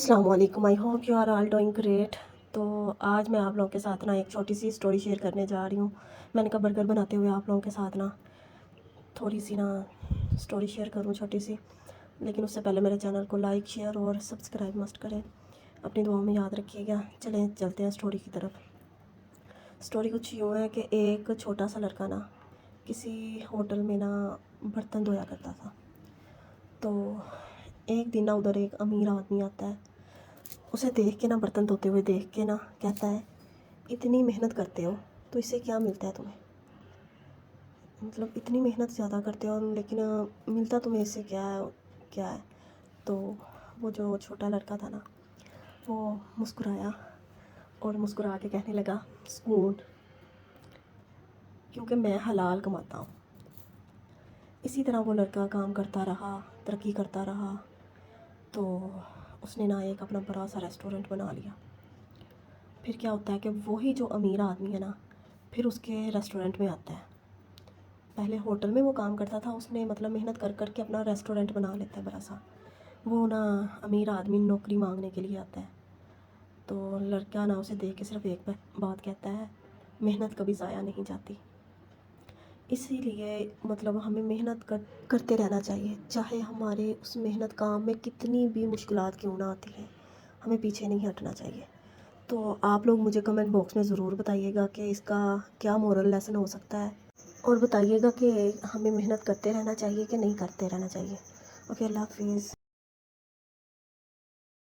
السلام علیکم، I hope you are all doing great. تو آج میں آپ لوگوں کے ساتھ ایک چھوٹی سی اسٹوری شیئر کرنے جا رہی ہوں۔ میں نے کہا برگر بناتے ہوئے آپ لوگوں کے ساتھ تھوڑی سی اسٹوری شیئر کروں چھوٹی سی، لیکن اس سے پہلے میرے چینل کو لائک شیئر اور سبسکرائب مسٹ کریں، اپنی دعاؤں میں یاد رکھیے گا۔ چلیں چلتے ہیں اسٹوری کی طرف۔ اسٹوری کچھ یوں ہے کہ ایک چھوٹا سا لڑکا کسی ہوٹل میں برتن دھویا کرتا تھا۔ تو ایک دن ادھر ایک امیر آدمی آتا ہے، اسے دیکھ کے برتن دھوتے ہوئے دیکھ کے کہتا ہے اتنی محنت کرتے ہو تو اس سے کیا ملتا ہے تمہیں؟ مطلب اتنی محنت زیادہ کرتے ہو لیکن ملتا تمہیں اس سے کیا ہے؟ تو وہ جو چھوٹا لڑکا تھا وہ مسکرایا اور مسکرا کے کہنے لگا سکون، کیونکہ میں حلال کماتا ہوں۔ اسی طرح وہ لڑکا کام کرتا رہا، ترقی کرتا رہا، تو اس نے ایک اپنا بڑا سا ریسٹورنٹ بنا لیا۔ پھر کیا ہوتا ہے کہ وہی جو امیر آدمی ہے پھر اس کے ریسٹورنٹ میں آتا ہے۔ پہلے ہوٹل میں وہ کام کرتا تھا، اس نے محنت کر کے اپنا ریسٹورنٹ بنا لیتا ہے بڑا سا۔ وہ امیر آدمی نوکری مانگنے کے لیے آتا ہے، تو لڑکا اسے دیکھ کے صرف ایک بات کہتا ہے، محنت کبھی ضائع نہیں جاتی۔ اسی لیے ہمیں محنت کرتے رہنا چاہیے، چاہے ہمارے اس محنت کام میں کتنی بھی مشکلات کیوں نہ آتی ہیں، ہمیں پیچھے نہیں ہٹنا چاہیے۔ تو آپ لوگ مجھے کمنٹ باکس میں ضرور بتائیے گا کہ اس کا کیا مورل لیسن ہو سکتا ہے، اور بتائیے گا کہ ہمیں محنت کرتے رہنا چاہیے کہ نہیں کرتے رہنا چاہیے۔ اوکے، اللہ حافظ۔